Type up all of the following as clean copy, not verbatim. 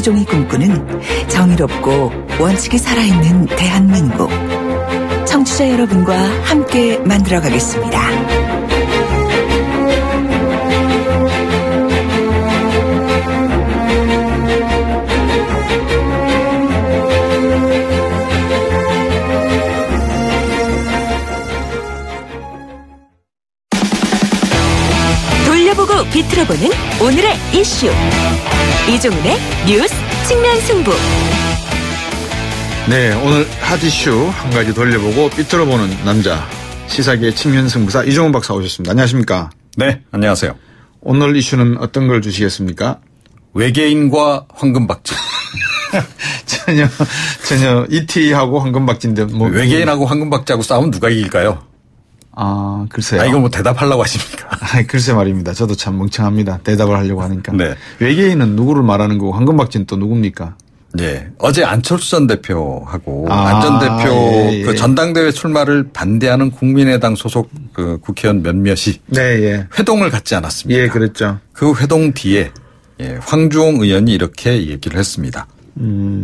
김수종이 꿈꾸는 정의롭고 원칙이 살아있는 대한민국. 청취자 여러분과 함께 만들어가겠습니다. 돌려보고 비틀어보는 오늘의 이슈. 이종훈의 뉴스 측면 승부. 네, 오늘 핫 이슈 한 가지 돌려보고 삐뚤어보는 남자, 시사계의 측면 승부사 이종훈 박사 오셨습니다. 안녕하십니까? 네, 안녕하세요. 오늘 이슈는 어떤 걸 주시겠습니까? 외계인과 황금박쥐. 전혀 ET하고 황금박쥐인데 뭐 외계인하고 황금박쥐하고 싸우면 누가 이길까요? 아, 글쎄요. 이거 뭐 대답하려고 하십니까? 글쎄 말입니다. 저도 참 멍청합니다. 대답을 하려고 하니까. 네. 외계인은 누구를 말하는 거고 황금박쥐는 또 누굽니까? 네. 어제 안철수 전 대표하고 안 전 대표 예. 그 전당대회 출마를 반대하는 국민의당 소속 그 국회의원 몇몇이 네, 회동을 갖지 않았습니까? 예, 그랬죠. 그 회동 뒤에 황주홍 의원이 이렇게 얘기를 했습니다.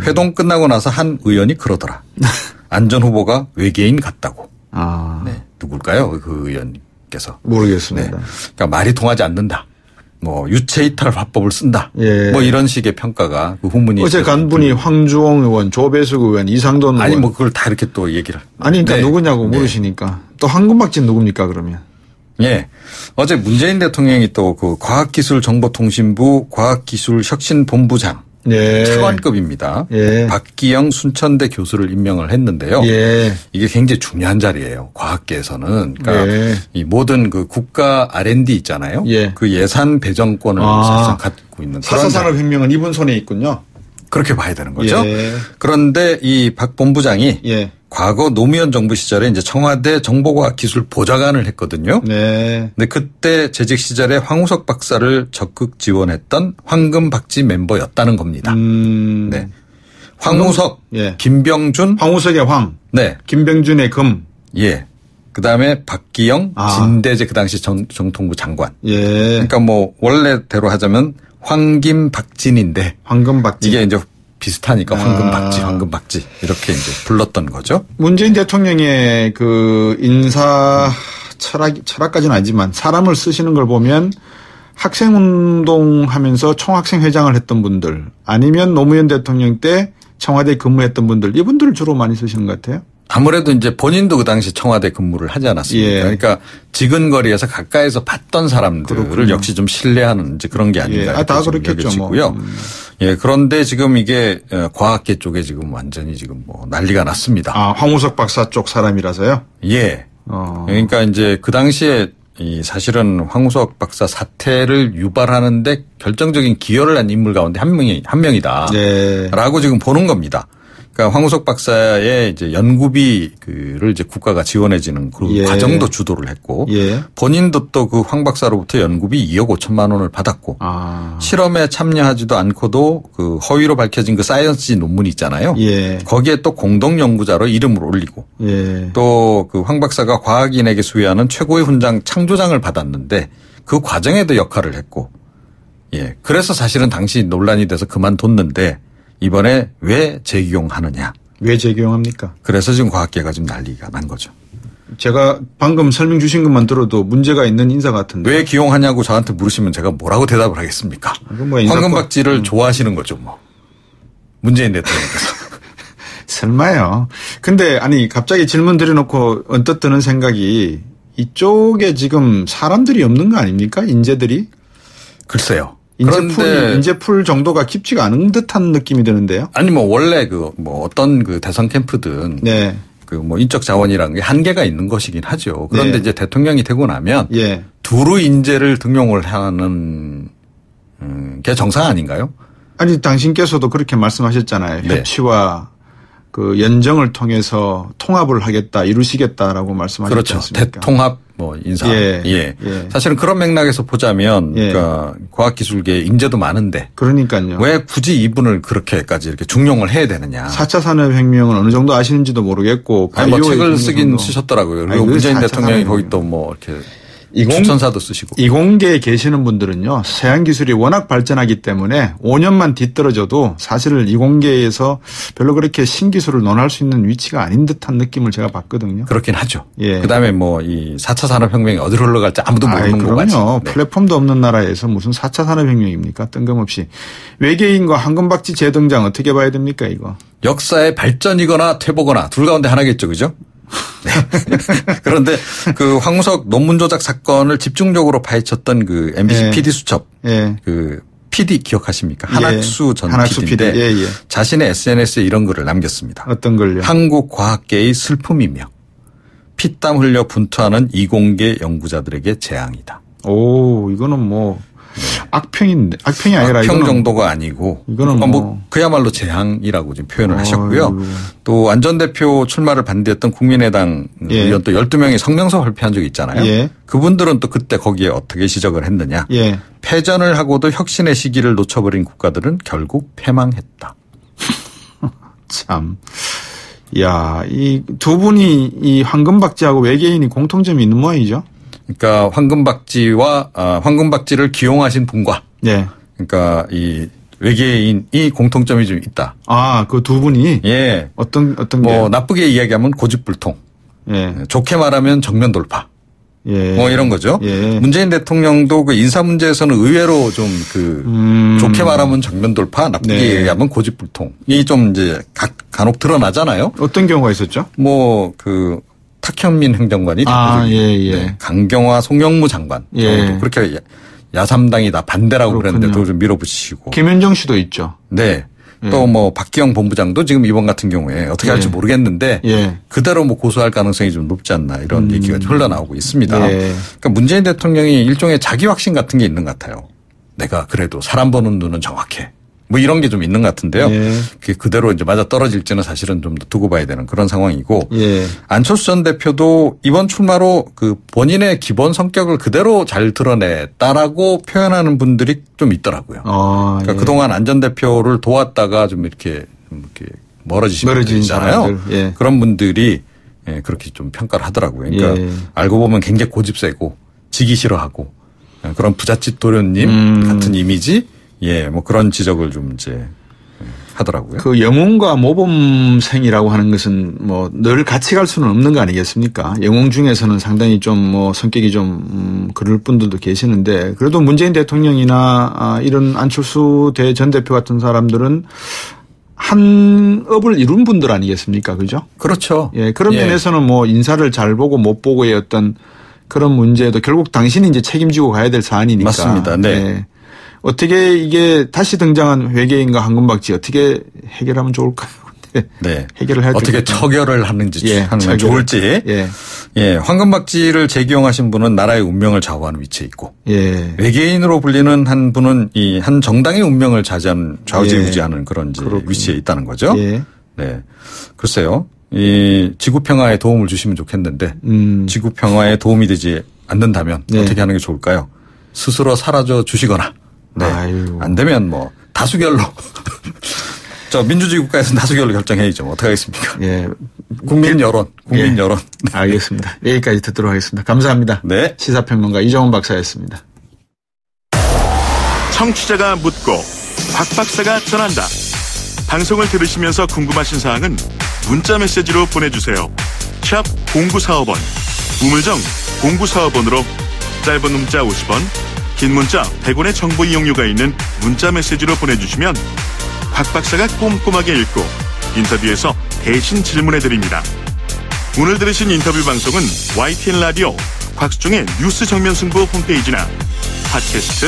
회동 끝나고 나서 한 의원이 그러더라. 안 전 후보가 외계인 같다고. 네. 누굴까요? 그 의원께서. 모르겠습니다. 네. 그러니까 말이 통하지 않는다. 뭐 유체이탈 화법을 쓴다. 예. 뭐 이런 식의 평가가 그 후문이. 어제 간 분이 황주홍 의원, 조배숙 의원, 이상돈 의원. 아니 뭐 그걸 다 이렇게 또 얘기를. 아니 그러니까 네. 누구냐고 물으시니까. 또 황금박쥐는 누굽니까 그러면? 예. 어제 문재인 대통령이 또 그 과학기술정보통신부 과학기술혁신본부장. 예. 차관급입니다. 예. 박기영 순천대 교수를 임명을 했는데요. 예. 이게 굉장히 중요한 자리예요. 과학계에서는. 그러니까 예. 이 모든 그 국가 R&D 있잖아요. 예. 그 예산 배정권을 사실상 갖고 있는 그런 4차 산업혁명은 이분 손에 있군요. 그렇게 봐야 되는 거죠. 예. 그런데 이 박 본부장이 예. 과거 노무현 정부 시절에 이제 청와대 정보과학기술보좌관을 했거든요. 네. 근데 그때 재직 시절에 황우석 박사를 적극 지원했던 황금박쥐 멤버였다는 겁니다. 네. 황우석, 예. 김병준, 황우석의 황, 네, 김병준의 금, 예. 그 다음에 박기영, 진대제 그 당시 정통부 장관. 예. 그러니까 뭐 원래대로 하자면 황김박진인데 황금박쥐. 이게 이제 비슷하니까 황금박쥐 이렇게 이제 불렀던 거죠. 문재인 대통령의 그 인사 철학까지는 아니지만 사람을 쓰시는 걸 보면 학생운동 하면서 총학생회장을 했던 분들 아니면 노무현 대통령 때 청와대에 근무했던 분들 이분들을 주로 많이 쓰시는 것 같아요. 아무래도 이제 본인도 그 당시 청와대 근무를 하지 않았습니까? 예. 그러니까 지근거리에서 가까이서 봤던 사람들을 그렇군요. 역시 좀 신뢰하는 이제 그런 게 아닌가. 예. 다 그렇겠죠. 여겨지고요. 예. 그런데 지금 이게 과학계 쪽에 지금 완전히 지금 뭐 난리가 났습니다. 황우석 박사 쪽 사람이라서요? 예. 그러니까 이제 그 당시에 이 사실은 황우석 박사 사태를 유발하는데 결정적인 기여를 한 인물 가운데 한 명이다. 네. 라고 지금 보는 겁니다. 그러니까 황우석 박사의 이제 연구비를 이제 국가가 지원해지는 그 예. 과정도 주도를 했고 예. 본인도 또 그 황 박사로부터 연구비 2억 5천만 원을 받았고 실험에 참여하지도 않고도 그 허위로 밝혀진 그 사이언스 논문이 있잖아요. 예. 거기에 또 공동 연구자로 이름을 올리고 예. 또 그 황 박사가 과학인에게 수여하는 최고의 훈장 창조장을 받았는데 그 과정에도 역할을 했고 예. 그래서 사실은 당시 논란이 돼서 그만뒀는데 이번에 왜 재기용하느냐. 왜 재기용합니까? 그래서 지금 과학계가 지금 난리가 난 거죠. 제가 방금 설명 주신 것만 들어도 문제가 있는 인사 같은데. 왜 기용하냐고 저한테 물으시면 제가 뭐라고 대답을 하겠습니까? 뭐 황금박쥐를 좋아하시는 거죠 뭐. 문재인 대통령께서. 설마요. 근데 아니 갑자기 질문 드려놓고 언뜻 드는 생각이 이쪽에 지금 사람들이 없는 거 아닙니까? 인재들이? 글쎄요. 인재풀 정도가 깊지가 않은 듯한 느낌이 드는데요. 아니 뭐 원래 그 뭐 어떤 그 대선 캠프든 네. 그 뭐 인적 자원이라는 게 한계가 있는 것이긴 하죠. 그런데 네. 이제 대통령이 되고 나면 예. 두루 인재를 등용을 하는 게 정상 아닌가요? 아니 당신께서도 그렇게 말씀하셨잖아요. 네. 협치와 그 연정을 통해서 통합을 하겠다, 이루시겠다라고 말씀하셨지 그렇죠. 않습니까? 대통합 뭐 인사. 예. 예. 예. 사실은 그런 맥락에서 보자면 예. 그러니까 과학기술계 인재도 많은데 그러니까요. 왜 굳이 이분을 그렇게까지 이렇게 중용을 해야 되느냐. 4차 산업혁명은 어느 정도 아시는지도 모르겠고. 아니 뭐 책을 바이오의 쓰긴 중요성도. 쓰셨더라고요. 아니, 그리고 그 문재인 4차 대통령이 산업혁명. 거기 또 뭐 이렇게 추천사도 쓰시고. 이공계에 계시는 분들은요. 세안 기술이 워낙 발전하기 때문에 5년만 뒤떨어져도 사실 이공계에서 별로 그렇게 신기술을 논할 수 있는 위치가 아닌 듯한 느낌을 제가 받거든요. 그렇긴 하죠. 예. 그다음에 뭐 이 4차 산업혁명이 어디로 흘러갈지 아무도 모르는 것 같죠. 그럼요. 네. 플랫폼도 없는 나라에서 무슨 4차 산업혁명입니까? 뜬금없이. 외계인과 황금박쥐 재등장 어떻게 봐야 됩니까 이거? 역사의 발전이거나 퇴보거나 둘 가운데 하나겠죠. 그죠? 네. 그런데 그 황우석 논문 조작 사건을 집중적으로 파헤쳤던 그 MBC 예. PD 수첩 예. 그 PD 기억하십니까? 한학수 전 한학수 PD인데 PD. 예. 자신의 SNS에 이런 글을 남겼습니다. 어떤 걸요? 한국 과학계의 슬픔이며 피땀 흘려 분투하는 이공계 연구자들에게 재앙이다. 오, 이거는 뭐 악평인데 악평이 아니라 악평 이거는 정도가 아니고 이거는 뭐 그야말로 재앙이라고 지금 표현을 하셨고요. 아이고. 또 안 전 대표 출마를 반대했던 국민의당 예. 의원 또 12명이 성명서 발표한 적이 있잖아요. 예. 그분들은 또 그때 거기에 어떻게 지적을 했느냐. 예. 패전을 하고도 혁신의 시기를 놓쳐버린 국가들은 결국 패망했다. 참. 야, 이 두 분이 이 황금박쥐하고 외계인이 공통점이 있는 모양이죠? 그러니까 황금박쥐를 기용하신 분과 예. 그러니까 이 외계인이 공통점이 좀 있다. 아, 그 두 분이 예. 어떤 뭐 게? 나쁘게 이야기하면 고집불통. 예. 좋게 말하면 정면 돌파. 예. 뭐 이런 거죠. 예. 문재인 대통령도 그 인사 문제에서는 의외로 좀 좋게 말하면 정면 돌파, 나쁘게 네. 얘기하면 고집불통이 좀 이제 간혹 드러나잖아요. 어떤 경우가 있었죠? 뭐 그 탁현민 행정관이 아, 대표적인 예, 예. 네. 강경화 송영무 장관. 예. 그렇게 야삼당이 다 반대라고 그렇군요. 그랬는데도 좀 밀어붙이시고. 김현정 씨도 있죠. 네. 예. 또 뭐 박기영 본부장도 지금 이번 같은 경우에 어떻게 할지 예. 모르겠는데 예. 그대로 뭐 고소할 가능성이 좀 높지 않나 이런 얘기가 좀 흘러나오고 있습니다. 예. 그러니까 문재인 대통령이 일종의 자기 확신 같은 게 있는 것 같아요. 내가 그래도 사람 보는 눈은 정확해. 뭐 이런 게 좀 있는 것 같은데요. 예. 그게 그대로 이제 맞아 떨어질지는 사실은 좀 더 두고 봐야 되는 그런 상황이고. 예. 안철수 전 대표도 이번 출마로 그 본인의 기본 성격을 그대로 잘 드러냈다라고 표현하는 분들이 좀 있더라고요. 그러니까 예. 그동안 안 전 대표를 도왔다가 좀 이렇게 멀어지신 분들 있잖아요. 사람들. 예. 그런 분들이 그렇게 좀 평가를 하더라고요. 그러니까 예. 알고 보면 굉장히 고집세고 지기 싫어하고 그런 부잣집 도련님 같은 이미지, 뭐 그런 지적을 좀 이제 하더라고요. 그 영웅과 모범생이라고 하는 것은 뭐 늘 같이 갈 수는 없는 거 아니겠습니까? 영웅 중에서는 상당히 좀 뭐 성격이 좀 그럴 분들도 계시는데 그래도 문재인 대통령이나 이런 안철수 전 대표 같은 사람들은 한 업을 이룬 분들 아니겠습니까? 그죠? 그렇죠. 예, 그런 면에서는 뭐 인사를 잘 보고 못 보고의 어떤 그런 문제도 결국 당신이 이제 책임지고 가야 될 사안이니까. 맞습니다. 네. 예. 어떻게 이게 다시 등장한 외계인과 황금박쥐 어떻게 해결하면 좋을까요? 네. 해결을 해야 어떻게 되겠다. 처결을 하는지 예, 하는 처결을. 건 좋을지. 황금박쥐를 재기용하신 분은 나라의 운명을 좌우하는 위치에 있고 예. 외계인으로 불리는 한 분은 이 한 정당의 운명을 좌우지우지하는 그런 이제 위치에 있다는 거죠. 예. 네. 글쎄요. 이 지구 평화에 도움을 주시면 좋겠는데 지구 평화에 도움이 되지 않는다면 네. 어떻게 하는 게 좋을까요? 스스로 사라져 주시거나. 네. 아유. 안 되면 뭐 다수결로 저 민주주의 국가에서는 다수결로 결정해야죠. 어떻게 하겠습니까? 예. 국민 여론. 예. 여론. 알겠습니다. 여기까지 듣도록 하겠습니다. 감사합니다. 네. 시사평론가 이정훈 박사였습니다. 청취자가 묻고 박 박사가 전한다. 방송을 들으시면서 궁금하신 사항은 문자 메시지로 보내주세요. 샵 0945번 우물정 0945번으로 짧은 문자 50원 긴 문자 100원의 정보 이용료가 있는 문자 메시지로 보내주시면 박 박사가 꼼꼼하게 읽고 인터뷰에서 대신 질문해드립니다. 오늘 들으신 인터뷰 방송은 YTN 라디오 곽수종의 뉴스 정면 승부 홈페이지나 팟캐스트,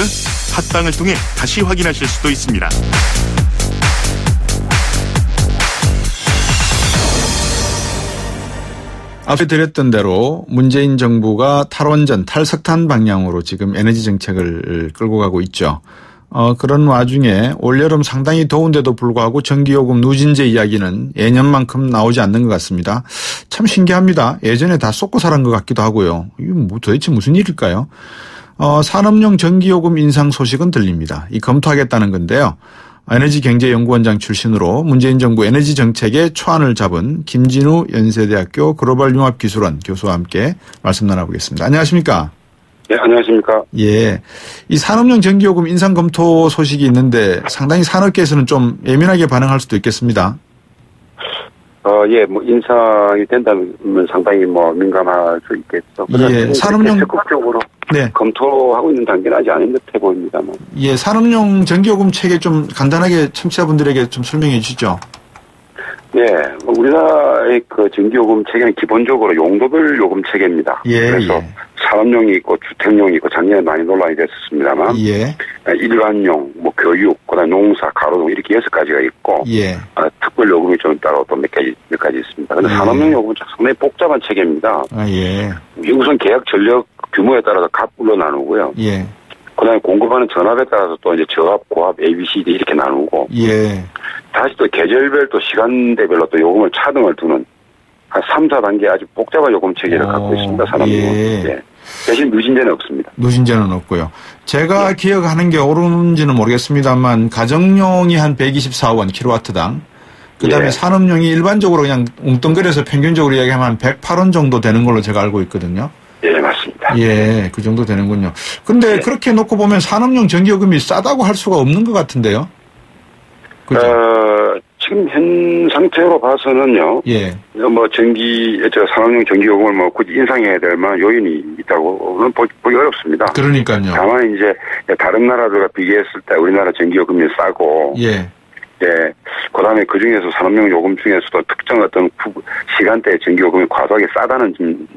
팟빵을 통해 다시 확인하실 수도 있습니다. 앞에 드렸던 대로 문재인 정부가 탈원전, 탈석탄 방향으로 지금 에너지 정책을 끌고 가고 있죠. 그런 와중에 올여름 상당히 더운데도 불구하고 전기요금 누진제 이야기는 예년만큼 나오지 않는 것 같습니다. 참 신기합니다. 예전에 다 쏟고 살은 것 같기도 하고요. 이게 뭐 도대체 무슨 일일까요? 산업용 전기요금 인상 소식은 들립니다. 이 검토하겠다는 건데요. 에너지경제연구원장 출신으로 문재인 정부 에너지 정책의 초안을 잡은 김진우 연세대학교 글로벌융합기술원 교수와 함께 말씀 나눠보겠습니다. 안녕하십니까? 네, 안녕하십니까. 예. 이 산업용 전기요금 인상 검토 소식이 있는데 상당히 산업계에서는 좀 예민하게 반응할 수도 있겠습니다. 예, 뭐, 인상이 된다면 상당히 뭐, 민감할 수 있겠죠. 예, 산업용. 적극적으로 네. 검토하고 있는 단계는 아직 아닌 듯해 보입니다만. 예, 산업용 전기요금 체계 좀 간단하게 청취자분들에게 좀 설명해 주시죠. 네, 우리나라의 그 전기요금 체계는 기본적으로 용도별 요금 체계입니다. 예, 그래서 예. 산업용이 있고 주택용이 있고 작년에 많이 논란이 됐었습니다만. 예. 일반용, 뭐 교육, 그다음 농사, 가로등 이렇게 6가지가 있고. 예. 특별 요금이 좀 따로 또 몇 가지 있습니다. 근데 산업용 요금은 상당히 복잡한 체계입니다. 아, 예. 우선 계약 전력 규모에 따라서 값으로 나누고요. 예. 그다음에 공급하는 전압에 따라서 또 이제 저압, 고압, A, B, C, D 이렇게 나누고. 예. 다시 또 계절별 또 시간대별로 또 요금을 차등을 두는 한 3, 4단계 아주 복잡한 요금 체계를 갖고 있습니다. 산업용은. 예. 예. 대신 누진제는 없습니다. 누진제는 없고요. 제가 기억하는 게 옳은지는 모르겠습니다만 가정용이 한 124원 킬로와트당. 그다음에 예. 산업용이 일반적으로 그냥 웅뚱그려서 평균적으로 이야기하면 한 108원 정도 되는 걸로 제가 알고 있거든요. 예, 맞습니다. 예, 그 정도 되는군요. 근데 예. 그렇게 놓고 보면 산업용 전기요금이 싸다고 할 수가 없는 것 같은데요. 그죠? 지금 현 상태로 봐서는요. 예. 뭐 산업용 전기요금을 뭐 굳이 인상해야 될 만한 요인이 있다고는 보기 어렵습니다. 그러니까요. 다만 이제 다른 나라들과 비교했을 때 우리나라 전기요금이 싸고. 예. 예. 그 다음에 그 중에서 산업용 요금 중에서도 특정 어떤 시간대에 전기요금이 과도하게 싸다는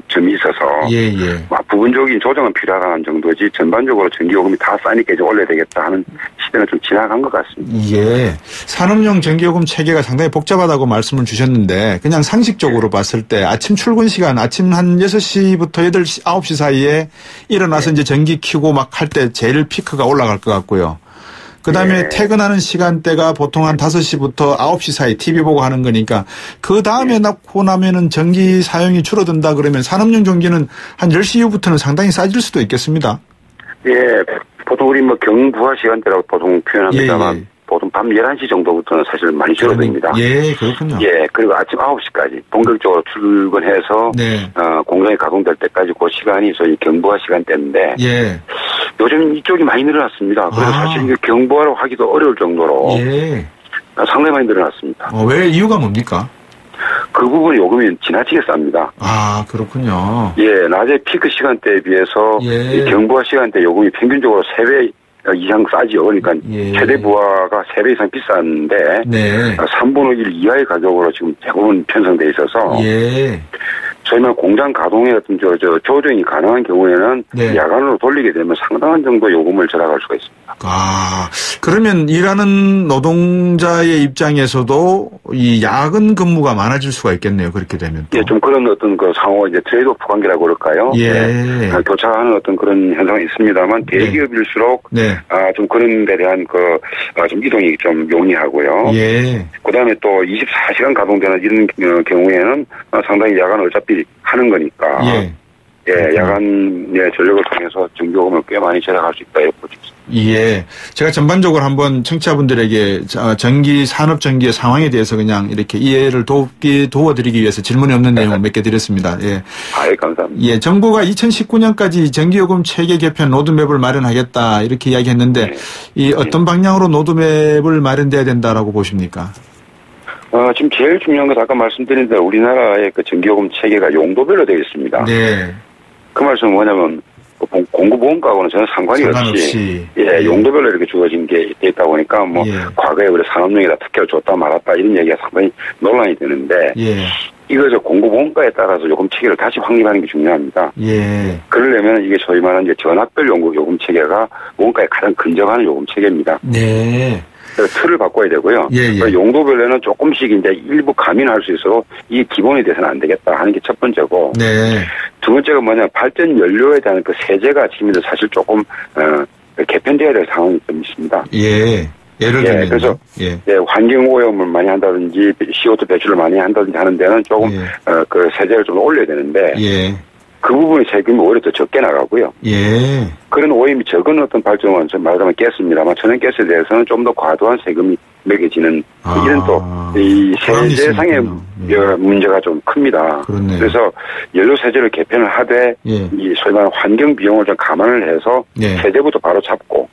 점이 있어서. 예, 예. 부분적인 조정은 필요하다는 정도지 전반적으로 전기요금이 다 싸니까 이제 올려야 되겠다 하는 시대는 좀 지나간 것 같습니다. 예. 산업용 전기요금 체계가 상당히 복잡하다고 말씀을 주셨는데 그냥 상식적으로 봤을 때 아침 출근 시간 아침 한 6시부터 8시, 9시 사이에 일어나서 이제 전기 켜고 막 할 때 제일 피크가 올라갈 것 같고요. 그 다음에 퇴근하는 시간대가 보통 한 5시부터 9시 사이 TV 보고 하는 거니까 그 다음에 낳고 나면은 전기 사용이 줄어든다 그러면 산업용 전기는 한 10시 이후부터는 상당히 싸질 수도 있겠습니다. 예. 보통 우리 뭐 경부하 시간대라고 보통 표현합니다만 예, 예. 보통 밤 11시 정도부터는 사실 많이 줄어듭니다. 예, 그렇군요. 예, 그리고 아침 9시까지 본격적으로 출근해서 네. 공장이 가동될 때까지 그 시간이 소위 경부하 시간대인데 예. 요즘 이쪽이 많이 늘어났습니다. 그래서 사실 이게 경부하로 하기도 어려울 정도로 예. 상당히 많이 늘어났습니다. 왜 이유가 뭡니까? 그 부분이 요금이 지나치게 쌉니다. 아, 그렇군요. 예, 낮에 피크 시간대에 비해서 예. 이 경부하 시간대 요금이 평균적으로 3배 이상 싸지요. 그러니까 예. 최대 부하가 3배 이상 비싼데 네. 3분의 1 이하의 가격으로 지금 대부분 편성돼 있어서 예. 저희만 공장 가동의 어떤 조정이 가능한 경우에는 네. 야간으로 돌리게 되면 상당한 정도 요금을 절약할 수가 있습니다. 아, 그러면 일하는 노동자의 입장에서도 이 야근 근무가 많아질 수가 있겠네요. 그렇게 되면. 또. 예, 좀 그런 어떤 그 상호 이제 트레이드오프 관계라고 그럴까요? 예. 교차하는 어떤 그런 현상이 있습니다만 대기업일수록 네. 좀 그런 데 대한 좀 이동이 좀 용이하고요. 예. 그다음에 또 24시간 가동되는 이런 경우에는 상당히 야간을 어차피 하는 거니까. 예. 예, 야간 전력을 통해서 전기요금을 꽤 많이 절약할 수 있다 이렇게 보고 있습니다. 예. 제가 전반적으로 한번 청취자분들에게 전기, 산업 전기의 상황에 대해서 그냥 이렇게 이해를 도와드리기 위해서 질문이 없는 내용을 몇 개 드렸습니다. 예. 아, 예, 감사합니다. 예. 정부가 2019년까지 전기요금 체계 개편 로드맵을 마련하겠다 이렇게 이야기했는데 이 어떤 방향으로 로드맵을 마련돼야 된다라고 보십니까? 지금 제일 중요한 건 아까 말씀드린 대로 우리나라의 그 전기요금 체계가 용도별로 되어 있습니다. 네. 그 말씀은 뭐냐면 공구보험가하고는 전혀 상관이 없이 예, 용도별로 이렇게 주어진 게 있다 보니까 뭐 예. 과거에 우리 산업용에다 특혜를 줬다 말았다 이런 얘기가 상당히 논란이 되는데 예. 이거 공구보험가에 따라서 요금 체계를 다시 확립하는 게 중요합니다. 예. 그러려면 이게 소위 말하는 이제 전압별 요금 체계가 원가에 가장 근접하는 요금 체계입니다. 네. 틀을 바꿔야 되고요. 예. 용도별로는 조금씩 이제 일부 감인할 수 있어도 이게 기본이 돼서는 안 되겠다 하는 게 첫 번째고. 네. 두 번째가 뭐냐, 발전 연료에 대한 그 세제가 지금 사실 조금, 개편되어야 될 상황이 좀 있습니다. 예. 예를 들면. 그래서, 환경오염을 많이 한다든지, CO2 배출을 많이 한다든지 하는 데는 조금, 그 세제를 좀 올려야 되는데. 예. 그 부분의 세금이 오히려 더 적게 나가고요. 예. 그런 오염이 적은 어떤 발전은 말하자면 가스입니다만 천연가스에 대해서는 좀 더 과도한 세금이 매겨지는 이런 또 이 세제상의 문제가 좀 큽니다. 그렇네요. 그래서 연료세제를 개편을 하되 이 소위 말하는 환경 비용을 좀 감안을 해서 세제부터 바로 잡고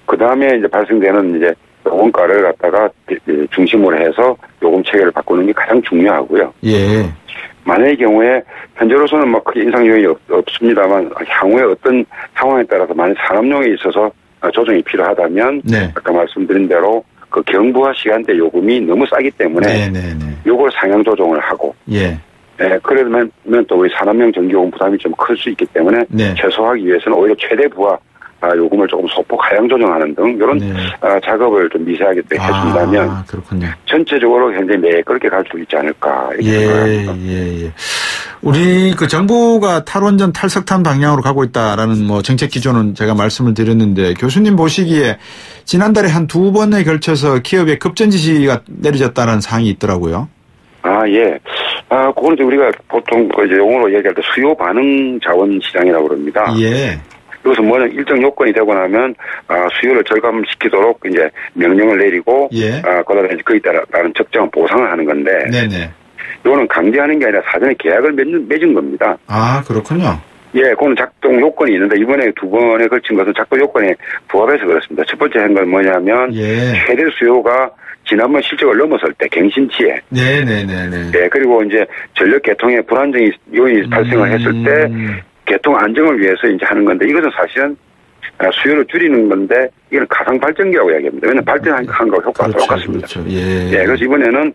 그 다음에 이제 발생되는 이제 원가를 갖다가 중심으로 해서 요금 체계를 바꾸는 게 가장 중요하고요. 만약의 경우에 현재로서는 뭐 크게 인상 요인이 없습니다만 향후에 어떤 상황에 따라서 만약 산업용에 있어서 조정이 필요하다면 아까 말씀드린 대로 그 경부와 시간대 요금이 너무 싸기 때문에 요걸 상향 조정을 하고 그러면 또 우리 산업용 전기요금 부담이 좀 클 수 있기 때문에 최소화하기 위해서는 오히려 최대 부하 요금을 조금 소폭 하향 조정하는 등 이런 작업을 좀 미세하게 또 해준다면 그렇군요. 전체적으로 굉장히 매끄럽게 갈 수 있지 않을까 이렇게 생각합니다. 우리 그 정부가 탈원전 탈석탄 방향으로 가고 있다라는 뭐 정책 기조는 제가 말씀을 드렸는데 교수님 보시기에 지난달에 한 2번에 걸쳐서 기업에 급전 지시가 내려졌다는 사항이 있더라고요. 그건 이제 우리가 보통 이제 용어로 얘기할 때 수요 반응 자원 시장이라고 그럽니다. 이것은 뭐냐 일정 요건이 되고 나면 수요를 절감시키도록 이제 명령을 내리고 그다음에 거기에 따른 적정한 보상을 하는 건데 이거는 강제하는 게 아니라 사전에 계약을 맺은 겁니다. 그렇군요. 그거는 작동 요건이 있는데 이번에 2번에 걸친 것은 작동 요건에 부합해서 그렇습니다. 첫 번째 한 건 뭐냐면 최대 수요가 지난번 실적을 넘어설 때 갱신치에 그리고 이제 전력 개통에 불안정이 요인이 발생을 했을 때 개통 안정을 위해서 이제 하는 건데 이것은 사실은 수요를 줄이는 건데 이건 가상 발전기라고 이야기합니다. 왜냐하면 발전한 거하고 효과가 똑같습니다. 그래서 이번에는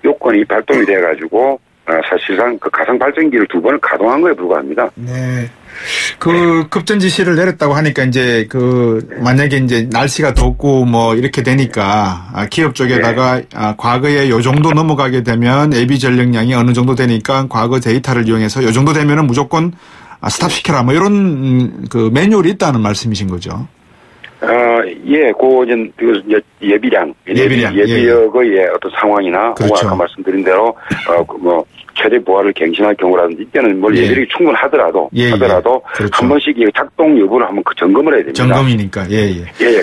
요건이 발동이 돼가지고 사실상 그 가상 발전기를 2번을 가동한 거에 불과합니다. 그 급전 지시를 내렸다고 하니까 이제 만약에 이제 날씨가 덥고 뭐 이렇게 되니까 기업 쪽에다가 과거에 요 정도 넘어가게 되면 예비 전력량이 어느 정도 되니까 과거 데이터를 이용해서 요 정도 되면은 무조건 스탑시켜라 뭐 이런 그 매뉴얼이 있다는 말씀이신 거죠. 이제 예비력의 어떤 상황이나 아까 말씀드린 대로 최대 부하를 갱신할 경우라든지 이때는 예비력이 충분하더라도 한 번씩 작동 여부를 한번 점검을 해야 됩니다. 점검이니까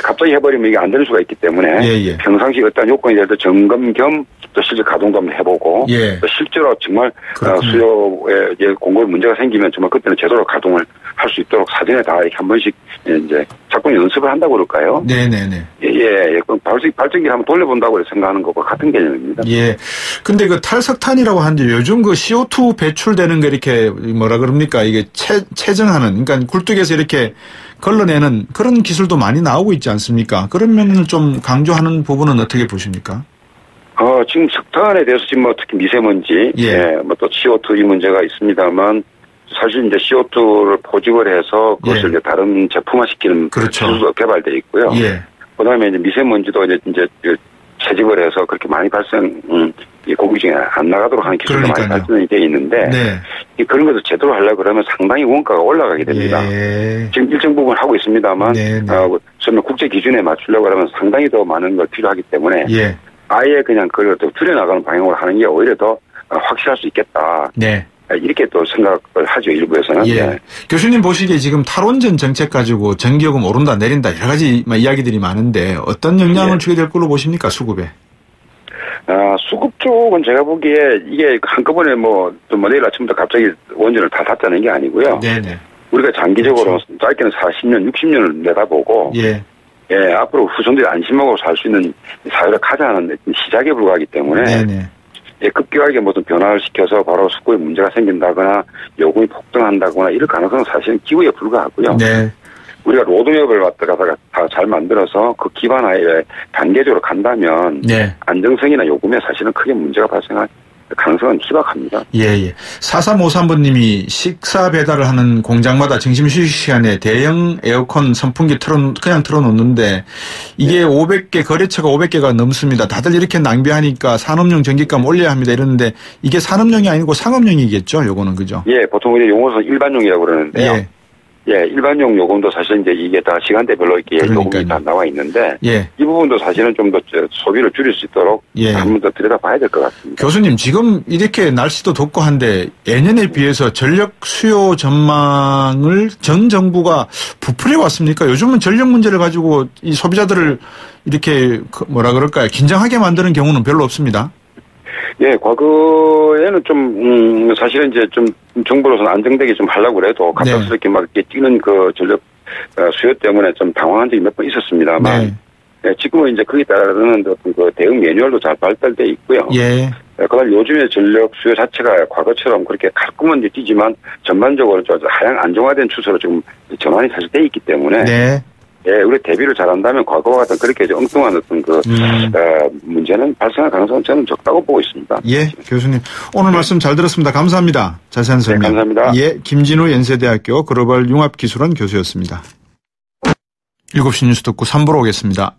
갑자기 해버리면 이게 안 되는 수가 있기 때문에 평상시 어떤 요건이 될 때 점검 겸 또 실제 가동도 한번 해보고 또 실제로 정말 수요에 공급에 문제가 생기면 정말 그때는 제대로 가동을 할 수 있도록 사전에 다 이렇게 한 번씩 이제 작동 연습을 한다고 그럴까요? 발전기를 한번 돌려본다고 생각하는 것과 같은 개념입니다. 근데 그 탈석탄이라고 하는데 요즘 그 CO2 배출되는 게 이렇게 뭐라 그럽니까? 이게 채정하는, 그러니까 굴뚝에서 이렇게 걸러내는 그런 기술도 많이 나오고 있지 않습니까? 그런 면을 좀 강조하는 부분은 어떻게 보십니까? 지금 석탄에 대해서 지금 특히 미세먼지, 또 CO2 이 문제가 있습니다만 사실 이제 CO2를 포집을 해서 그것을 이제 다른 제품화시키는 기술도 개발되어 있고요. 그다음에 이제 미세먼지도 이제 채집을 해서 그렇게 많이 공기 중에 안 나가도록 하는 기술도 많이 발전이 되어 있는데 그런 것을 제대로 하려고 그러면 상당히 원가가 올라가게 됩니다. 지금 일정 부분 하고 있습니다만 국제 기준에 맞추려고 하면 상당히 더 많은 걸 필요하기 때문에 아예 그냥 그걸 또 줄여나가는 방향으로 하는 게 오히려 더 확실할 수 있겠다. 이렇게 또 생각을 하죠, 일부에서는. 교수님 보시기에 지금 탈원전 정책 가지고 전기요금 오른다 내린다 여러 가지 이야기들이 많은데 어떤 영향을 주게 될 걸로 보십니까, 수급에? 수급 쪽은 제가 보기에 이게 한꺼번에 내일 아침부터 갑자기 원전을 다 닫자는 게 아니고요. 우리가 장기적으로 짧게는 40년, 60년을 내다보고 앞으로 후손들이 안심하고 살 수 있는 사회를 가자는 시작에 불과하기 때문에 급격하게 무슨 변화를 시켜서 바로 수급에 문제가 생긴다거나 요금이 폭등한다거나 이럴 가능성은 사실은 기후에 불과하고요. 우리가 로드맵을 갖다가 다 잘 만들어서 그 기반 하에 단계적으로 간다면 안정성이나 요금에 사실은 크게 문제가 발생할 가능성은 희박합니다. 4353번님이 식사 배달을 하는 공장마다 점심 휴식 시간에 대형 에어컨 선풍기 그냥 틀어놓는데 이게 500개, 거래처가 500개가 넘습니다. 다들 이렇게 낭비하니까 산업용 전기값 올려야 합니다. 이러는데 이게 산업용이 아니고 상업용이겠죠? 요거는 그죠? 보통 우리 용어는 일반용이라고 그러는데요. 일반용 요금도 사실 이제 이게 다 시간대별로 이렇게 요금이 다 나와 있는데 이 부분도 사실은 좀 더 소비를 줄일 수 있도록 한 번 더 들여다봐야 될 것 같습니다. 교수님 지금 이렇게 날씨도 덥고 한데 예년에 비해서 전력 수요 전망을 전 정부가 부풀려 왔습니까? 요즘은 전력 문제를 가지고 이 소비자들을 이렇게 뭐라 그럴까요? 긴장하게 만드는 경우는 별로 없습니다. 예, 과거에는 좀, 사실은 이제 좀 정부로서는 안정되게 좀 하려고 그래도 갑작스럽게 막 이렇게 뛰는 그 전력 수요 때문에 좀 당황한 적이 몇 번 있었습니다만. 네, 지금은 이제 거기에 따르는 어떤 그 대응 매뉴얼도 잘 발달돼 있고요. 예. 그다음 요즘에 전력 수요 자체가 과거처럼 그렇게 가끔은 이제 뛰지만 전반적으로 하향 안정화된 추세로 지금 전환이 사실 돼 있기 때문에. 네. 예, 우리 대비를 잘한다면 과거와 같은 그렇게 엉뚱한 어떤 그, 문제는 발생할 가능성은 저는 적다고 보고 있습니다. 예, 교수님. 오늘 말씀 잘 들었습니다. 감사합니다. 자세한 설명. 네, 감사합니다. 예, 김진우 연세대학교 글로벌 융합기술원 교수였습니다. 7시 뉴스 듣고 3부로 오겠습니다.